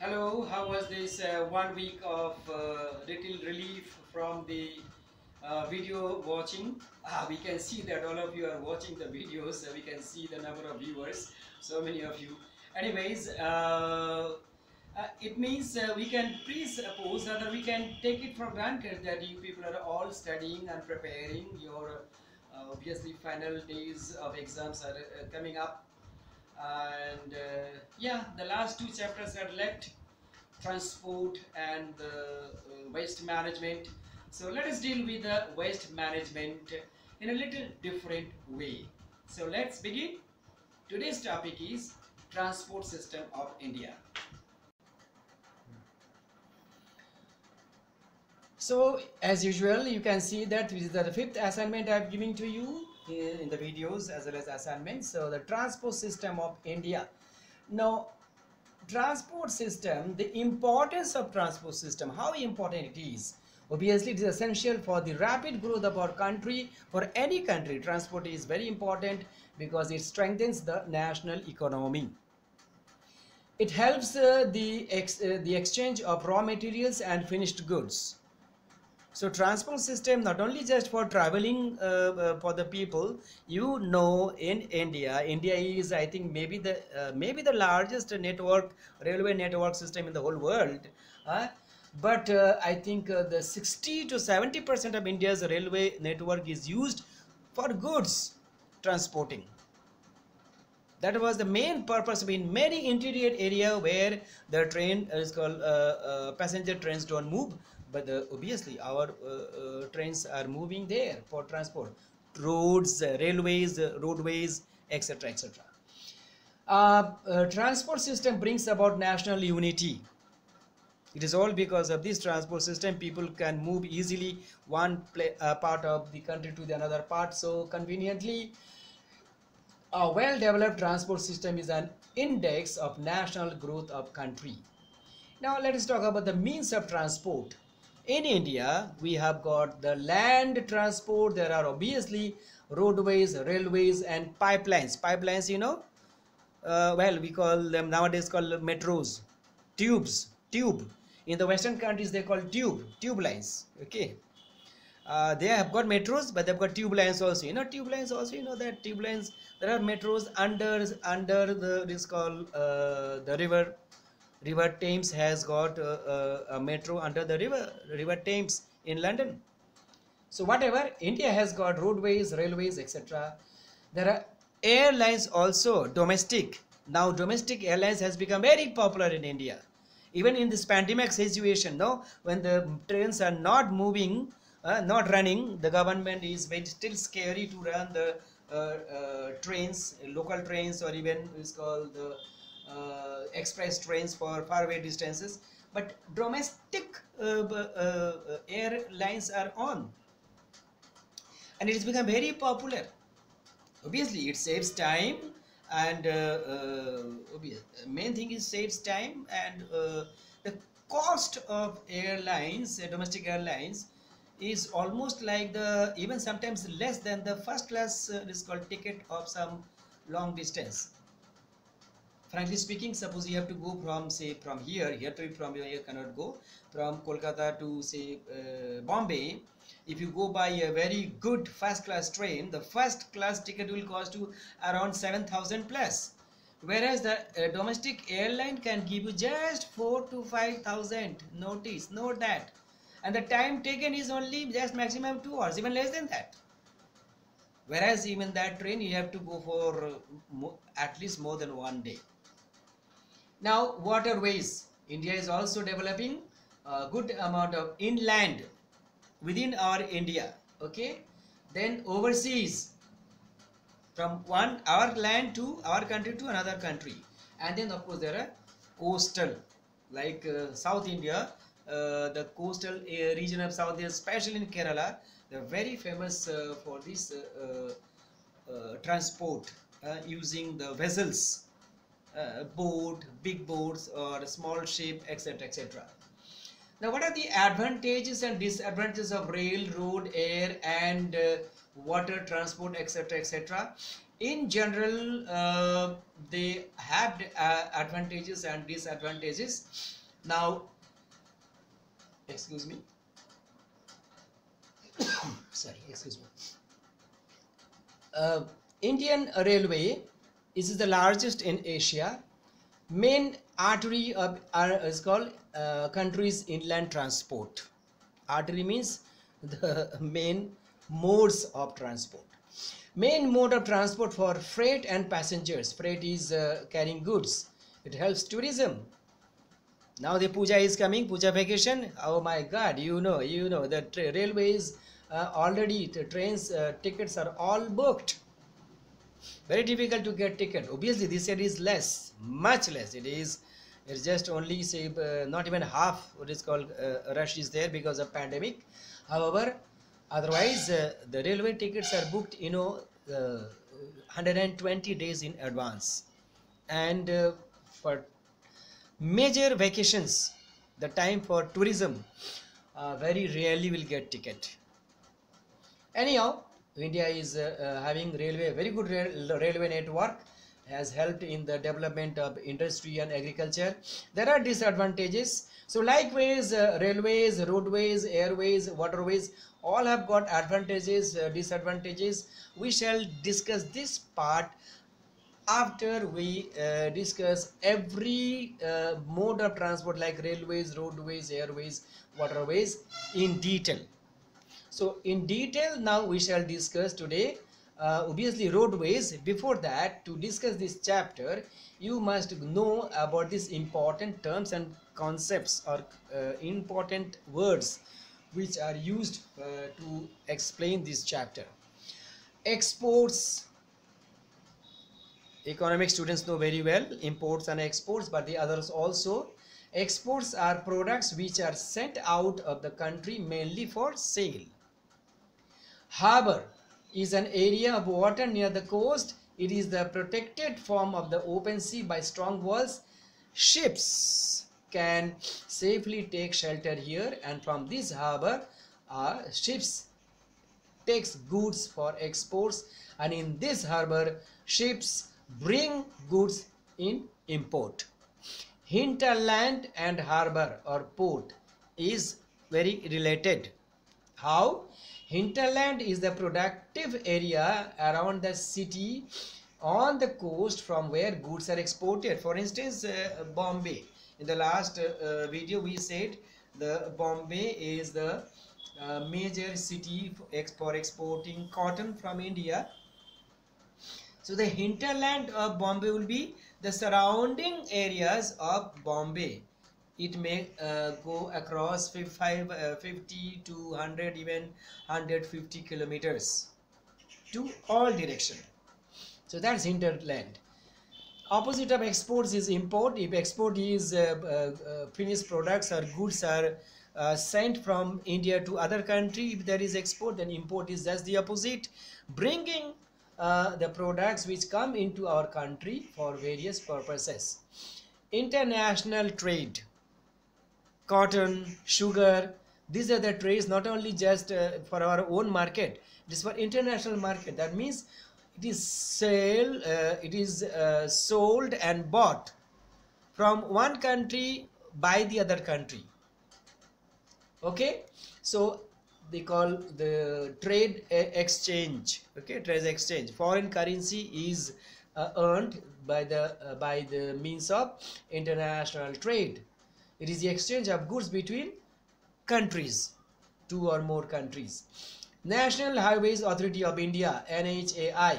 Hello, how was this 1 week of little relief from the video watching? We can see that all of you are watching the videos. We can see the number of viewers, so many of you. Anyways, it means we can presuppose or we can take it for granted that you people are all studying and preparing. Your obviously final days of exams are coming up, and yeah, the last two chapters are left, transport and waste management. So let us deal with the waste management in a little different way. So let's begin. Today's topic is transport system of India. So as usual, you can see that this is the fifth assignment I am giving to you in the videos as well as assignments. So the transport system of India. Now, transport system, the importance of transport system, how important it is. Obviously, it is essential for the rapid growth of our country. For any country, transport is very important because it strengthens the national economy. It helps the exchange of raw materials and finished goods. So transport system not only just for traveling for the people, in India is, I think, maybe the largest railway network system in the whole world. But I think the 60 to 70% of India's railway network is used for goods transporting. That was the main purpose in many interior area where the train is called passenger trains don't move, but obviously our trains are moving there for transport, roads, railways, roadways, etc., etc. Transport system brings about national unity. It is all because of this transport system people can move easily part of the country to the another part so conveniently. A well-developed transport system is an index of national growth of country. Now let us talk about the means of transport. In India, we have got the land transport. There are obviously roadways, railways and pipelines. Pipelines, well, we call them nowadays called metros, tube. In the Western countries, they call tube lines. Okay. They have got metros, but they've got tube lines also. Tube lines also. That tube lines. There are metros under the this called the river. River Thames has got a metro under the River Thames in London. So whatever, India has got roadways, railways, etc. There are airlines also, domestic. Now domestic airlines has become very popular in India. Even in this pandemic situation, no, when the trains are not moving, not running, the government is very still scary to run the trains, local trains, or even is called the express trains for faraway distances. But domestic airlines are on, and it has become very popular. Obviously it saves time, and main thing is saves time, and the cost of airlines, domestic airlines, is almost like the even sometimes less than the first class is called ticket of some long distance. Frankly speaking, suppose you have to go from, say, from here to, from here you cannot go from Kolkata to, say, Bombay. If you go by a very good first class train, the first class ticket will cost you around 7,000 plus, whereas the domestic airline can give you just 4 to 5,000. Note that, and the time taken is only just maximum 2 hours, even less than that. Whereas even that train you have to go for at least more than 1 day. Now waterways, India is also developing a good amount of inland within our India. Okay, then overseas, from our land to our country to another country, and then of course there are coastal, like South India, the coastal region of South India, especially in Kerala, they are very famous for this transport using the vessels, boat, big boats or small ship, etc., etc. Now, what are the advantages and disadvantages of rail, road, air and water transport, etc., etc. In general, they have advantages and disadvantages. Now, excuse me, sorry, excuse me. uh, Indian Railway is the largest in Asia. Main artery of is called country's inland transport. Artery means the main modes of transport. Main mode of transport for freight and passengers. Freight is carrying goods. It helps tourism. Now the puja is coming, puja vacation. Oh my God, you know the railways already, the trains tickets are all booked. Very difficult to get ticket. Obviously this year is less, much less. It's just only say not even half what is called rush is there because of pandemic. However, otherwise the railway tickets are booked 120 days in advance. And for major vacations, the time for tourism, very rarely will get ticket. Anyhow, India is having very good railway network, has helped in the development of industry and agriculture. There are disadvantages. So likewise, railways, roadways, airways, waterways, all have got advantages, disadvantages. We shall discuss this part after we discuss every mode of transport like railways, roadways, airways, waterways in detail. So in detail now we shall discuss today obviously roadways. Before that, to discuss this chapter, you must know about these important terms and concepts or important words which are used to explain this chapter. Exports, economic students know very well imports and exports, but the others also. Exports are products which are sent out of the country mainly for sale. Harbor is an area of water near the coast. It is the protected form of the open sea by strong walls. Ships can safely take shelter here, and from this harbor ships takes goods for exports, and in this harbor ships bring goods in import. Hinterland and harbor or port is very related. How? Hinterland is the productive area around the city on the coast from where goods are exported. For instance, Bombay. In the last video we said the Bombay is the major city for exporting cotton from India. So the hinterland of Bombay will be the surrounding areas of Bombay. It may go across 50 to 100, even 150 kilometers to all direction. So that's hinterland. Opposite of exports is import. If export is finished products or goods are sent from India to other country, if there is export, then import is just the opposite, bringing the products which come into our country for various purposes. International trade, cotton, sugar, these are the trades not only just for our own market, it is for international market. That means it is sold and bought from one country by the other country. Okay, so they call the trade exchange. Okay, trade exchange. Foreign currency is earned by the means of international trade. It is the exchange of goods between countries, two or more countries. National Highways Authority of India, NHAI.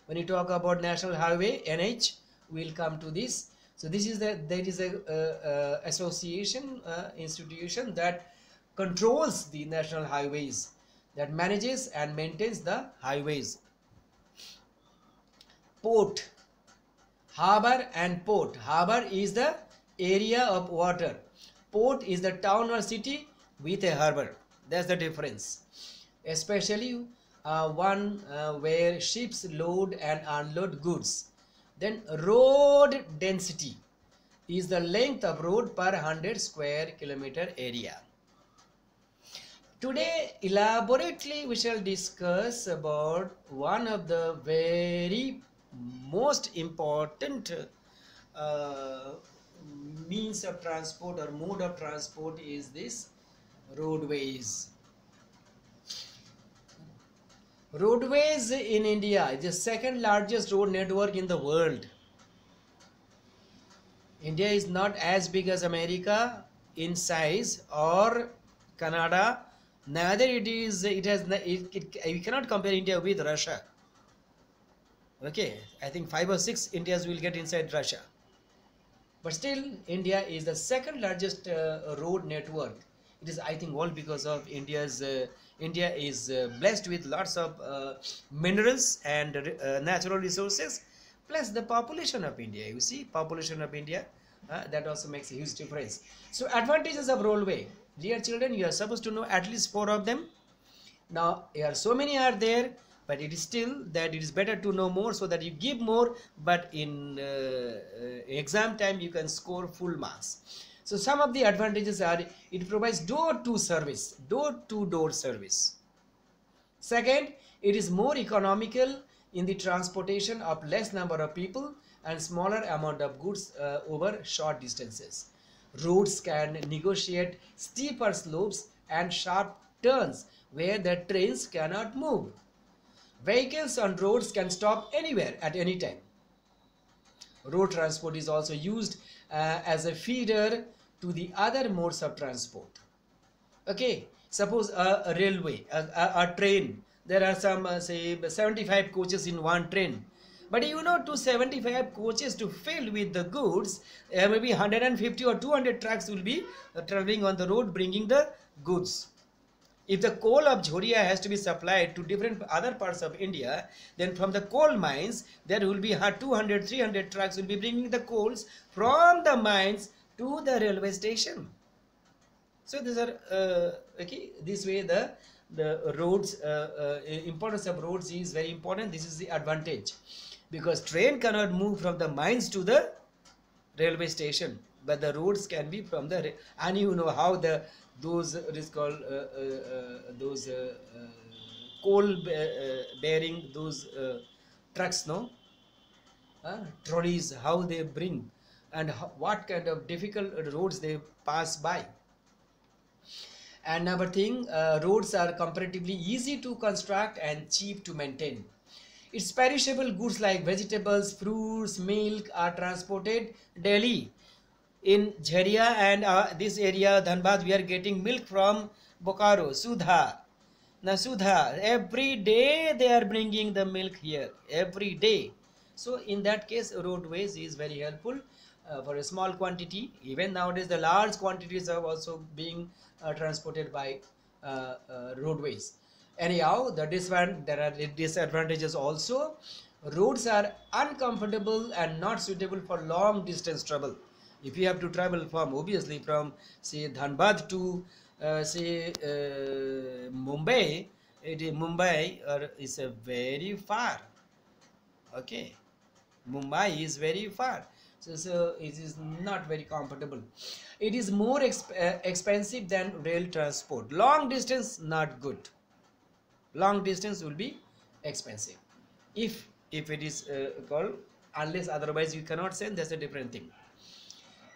When you talk about National Highway, NH, we'll come to this. So this is there is a association institution that controls the national highways, that manages and maintains the highways. Port, harbor and port. Harbor is the area of water. Port is the town or city with a harbor. That's the difference. Especially one where ships load and unload goods. Then road density is the length of road per 100 square kilometer area. Today, elaborately, we shall discuss about one of the very most important uh, means of transport or mode of transport is this roadways. Roadways in India is the second largest road network in the world. India is not as big as America in size or Canada. Neither it is. It has. We cannot compare India with Russia. Okay, I think 5 or 6 Indias will get inside Russia. But still, India is the second largest road network. It is, I think, all because of India is blessed with lots of minerals and natural resources, plus the population of India. You see, population of India, that also makes a huge difference. So, advantages of railway, dear children, you are supposed to know at least 4 of them. Now, here so many are there, but it is still that it is better to know more so that you give more, but in exam time you can score full marks. So some of the advantages are it provides door-to service, door-to-door service. Second, it is more economical in the transportation of less number of people and smaller amount of goods over short distances. Roads can negotiate steeper slopes and sharp turns where the trains cannot move. Vehicles on roads can stop anywhere at any time. Road transport is also used as a feeder to the other modes of transport. Okay, suppose a railway, a train, there are some say 75 coaches in one train, but you know, to 75 coaches to fill with the goods, maybe 150 or 200 trucks will be traveling on the road bringing the goods. If the coal of Jhoria has to be supplied to different other parts of India, then from the coal mines, there will be 200, 300 trucks will be bringing the coals from the mines to the railway station. So these are, okay, this way the roads, importance of roads is very important. This is the advantage, because train cannot move from the mines to the railway station, but the roads can be from the, and you know how those it is called those coal bearing those trucks, no, trolleys, how they bring, and what kind of difficult roads they pass by. And another thing, roads are comparatively easy to construct and cheap to maintain. Its perishable goods like vegetables, fruits, milk are transported daily. In Jharia and this area, Dhanbad, we are getting milk from Bokaro, Sudha. Now Sudha, every day they are bringing the milk here, every day. So in that case, roadways is very helpful for a small quantity. Even nowadays, the large quantities are also being transported by roadways. Anyhow, there are disadvantages also. Roads are uncomfortable and not suitable for long distance travel. If you have to travel from, obviously, from say Dhanbad to say Mumbai, Mumbai is a very far. Okay, Mumbai is very far, so it is not very comfortable. It is more expensive than rail transport. Long distance not good. Long distance will be expensive if it is called, unless otherwise you cannot send, that's a different thing.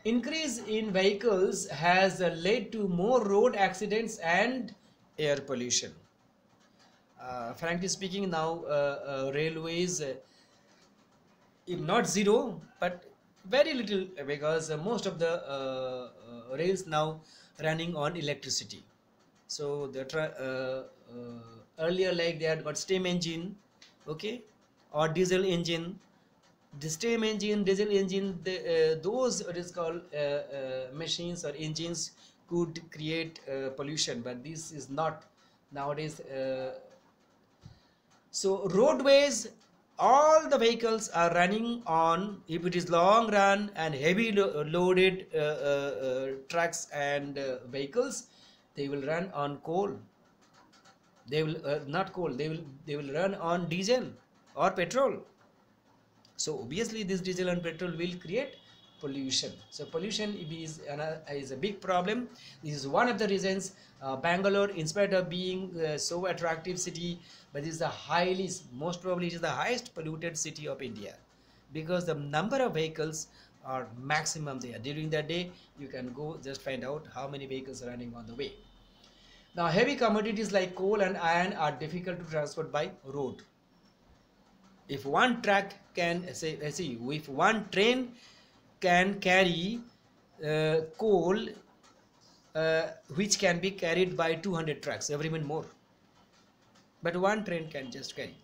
Increase in vehicles has led to more road accidents and air pollution. Frankly speaking, now railways, if not zero, but very little, because most of the rails now running on electricity. So the earlier, like, they had got steam engine, okay, or diesel engine. The steam engine, diesel engine, those it is called machines or engines could create pollution, but this is not nowadays. So roadways, all the vehicles are running on, if it is long run and heavy loaded trucks and vehicles, they will run on coal. They will not coal. They will run on diesel or petrol. So obviously this diesel and petrol will create pollution. So pollution is a big problem. This is one of the reasons Bangalore, in spite of being so attractive city, but it is the most probably it is the highest polluted city of India, because the number of vehicles are maximum there. During the day, you can go just find out how many vehicles are running on the way. Now, heavy commodities like coal and iron are difficult to transport by road. If one track can if one train can carry coal which can be carried by 200 trucks, every minute more, but one train can just carry.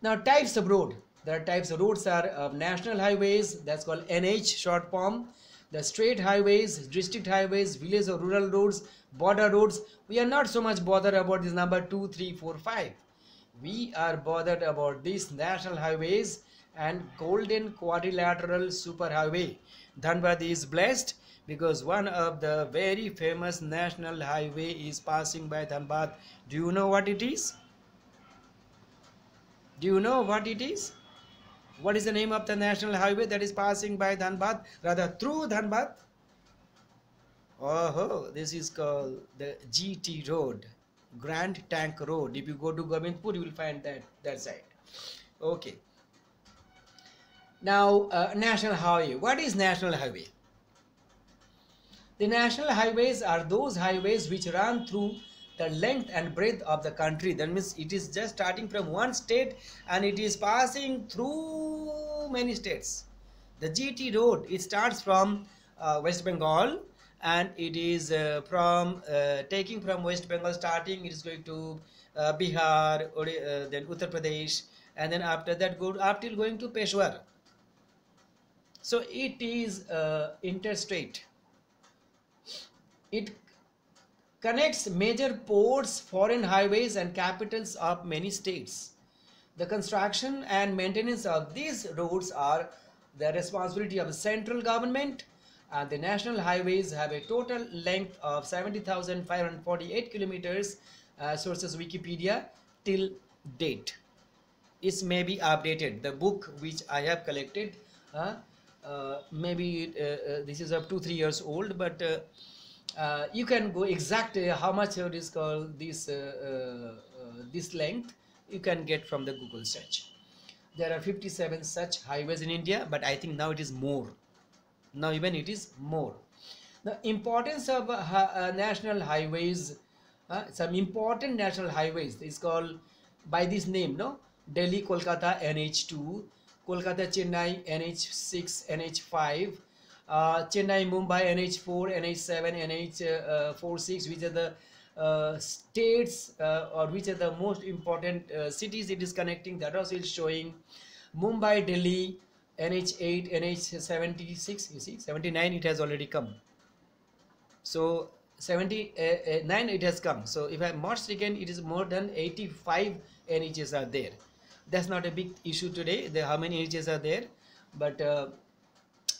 Now, types of road. There are types of roads are national highways, that's called NH short form, the state highways, district highways, village or rural roads, border roads. We are not so much bothered about this number 2, 3, 4, 5. We are bothered about these national highways and golden quadrilateral superhighway. Dhanbad is blessed because one of the very famous national highway is passing by Dhanbad. Do you know what it is? Do you know what it is? What is the name of the national highway that is passing by Dhanbad, rather through Dhanbad? Oh, this is called the GT Road, Grand Tank Road. If you go to Govindpur, you will find that side. Okay. Now, national highway. What is national highway? The national highways are those highways which run through the length and breadth of the country. That means it is just starting from one state and it is passing through many states. The GT road, it starts from West Bengal, and it is taking from West Bengal starting, it is going to Bihar, then Uttar Pradesh, and then after that go up till going to Peshawar. So it is interstate. It connects major ports, foreign highways and capitals of many states. The construction and maintenance of these roads are the responsibility of the central government, and the national highways have a total length of 70,548 kilometers, sources Wikipedia, till date. It may be updated. The book which I have collected, maybe this is up to 3 years old, but you can go exactly how much it is called this length you can get from the Google search. There are 57 such highways in India, but I think now it is more. Now even it is more. The importance of national highways, some important national highways is called by this name, no? Delhi Kolkata NH2, Kolkata Chennai NH6, NH5, Chennai Mumbai NH4, NH7, NH46, which are the states or which are the most important cities it is connecting. That also is showing. Mumbai Delhi NH8, NH76, you see 79 it has already come. So 79 it has come. So if I am not mistaken, it is more than 85 NHs are there. That's not a big issue today, how many NHs are there, but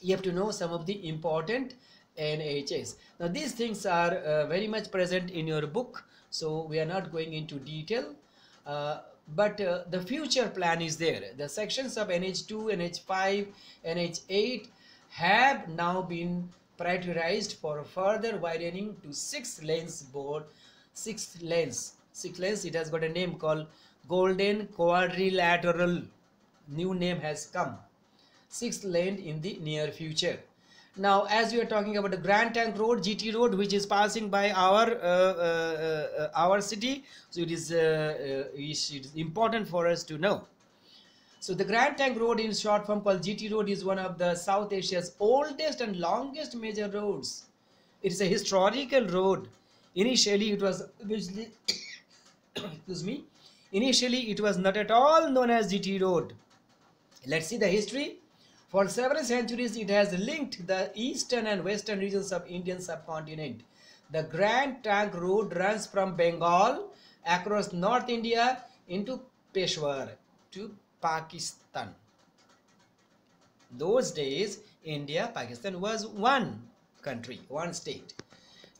you have to know some of the important NHs. Now these things are very much present in your book, so we are not going into detail, but the future plan is there. The sections of NH2, NH5, NH8 have now been prioritized for further widening to 6 lanes board. 6 lanes, it has got a name called Golden Quadrilateral. New name has come. 6th lane in the near future. Now, as we are talking about the Grand Tank Road, GT Road, which is passing by our city, so it is important for us to know. So the Grand Tank Road, in short form called GT Road, is one of the South Asia's oldest and longest major roads. It is a historical road. Initially, it was excuse me. Initially, it was not at all known as GT Road. Let's see the history. For several centuries, it has linked the eastern and western regions of Indian subcontinent. The Grand Trunk Road runs from Bengal across North India into Peshawar to Pakistan. Those days, India, Pakistan was one country, one state.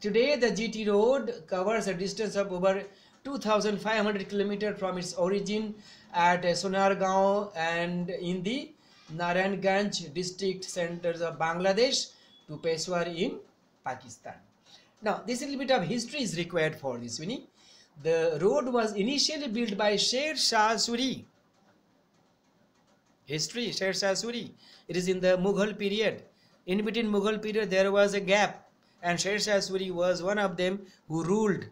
Today, the GT Road covers a distance of over 2,500 kilometers from its origin at Sonargaon and in the Narayanganj district centers of Bangladesh to Peshawar in Pakistan. Now, this little bit of history is required for this, Winnie. The road was initially built by Sher Shah Suri. History, Sher Shah Suri. It is in the Mughal period. In between Mughal period, there was a gap, and Sher Shah Suri was one of them who ruled.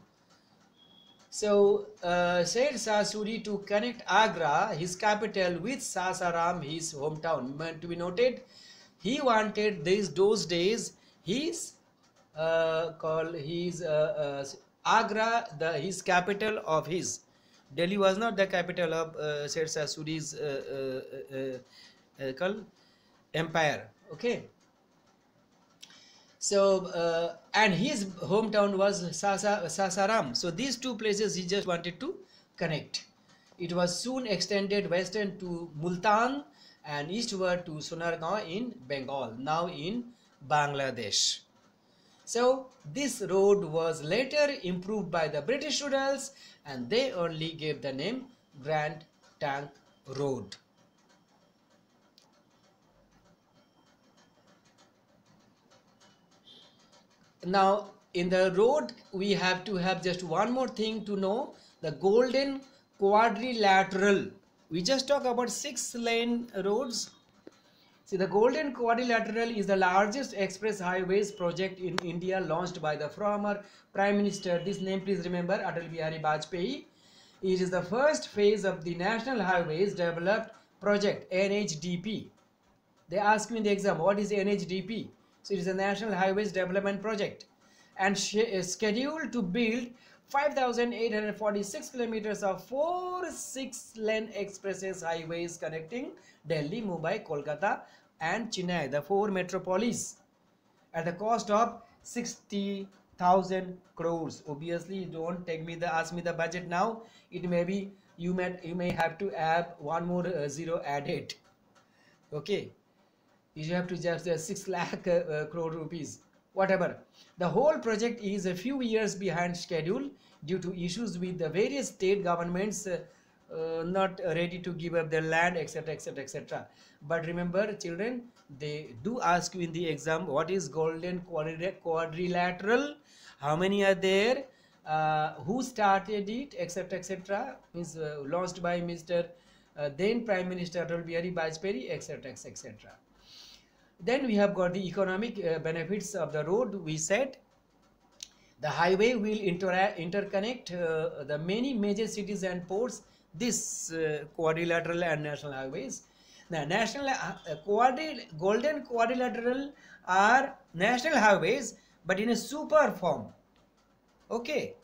So, Sher Shah Suri, to connect Agra, his capital, with Sasaram, his hometown. To be noted, he wanted those days his Agra, his capital of his. Delhi was not the capital of Sher Shah Suri's empire. Okay. So, and his hometown was Sasaram. So these two places he just wanted to connect. It was soon extended western to Multan and eastward to Sonargaon in Bengal, now in Bangladesh. So this road was later improved by the British rulers, and they only gave the name Grand Trunk Road. Now, in the road, we have to have just one more thing to know: the Golden Quadrilateral. We just talk about 6-lane roads. See, the Golden Quadrilateral is the largest express highways project in India, launched by the former Prime Minister. This name, please remember, Atal Bihari Vajpayee. It is the first phase of the National Highways Development Project, NHDP. They ask you in the exam, what is NHDP? So it is a National Highways Development Project, and is scheduled to build 5,846 kilometers of 4 6-lane expresses highways connecting Delhi, Mumbai, Kolkata and Chennai, the 4 metropolis, at the cost of 60,000 crores. Obviously, don't ask me the budget now. It may be you may have to add one more zero added. Okay. You have to just 6 lakh crore rupees, whatever. The whole project is a few years behind schedule due to issues with the various state governments not ready to give up their land, etc, etc, etc. But remember, children, they do ask you in the exam, what is Golden Quadrilateral, how many are there, who started it, etc, etc, means launched by Mr. Then Prime Minister Atal Bihari Vajpayee, etc, etc. Then we have got the economic benefits of the road. We said the highway will interconnect the many major cities and ports. This quadrilateral and national highways. The Golden Quadrilateral are national highways, but in a super form. Okay,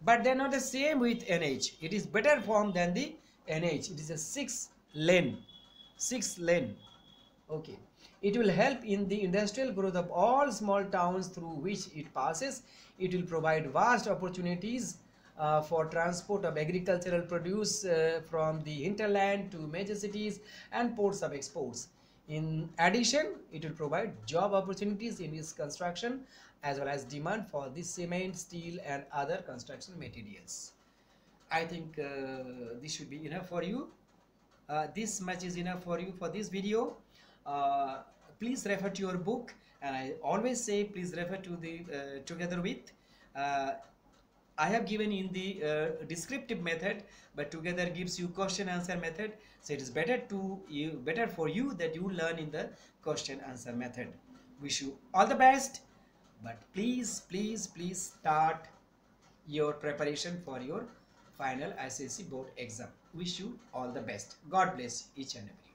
but they are not the same with NH. It is better form than the NH. It is a 6-lane. Okay. It will help in the industrial growth of all small towns through which it passes. It will provide vast opportunities for transport of agricultural produce from the hinterland to major cities and ports of exports. In addition, it will provide job opportunities in its construction as well as demand for the cement, steel and other construction materials. I think this should be enough for you. This much is enough for you for this video. Please refer to your book, and I always say please refer to the together with. I have given in the descriptive method, but together gives you question answer method. So it is better for you that you learn in the question answer method. Wish you all the best, but please start your preparation for your final ICSE board exam. Wish you all the best. God bless each and every.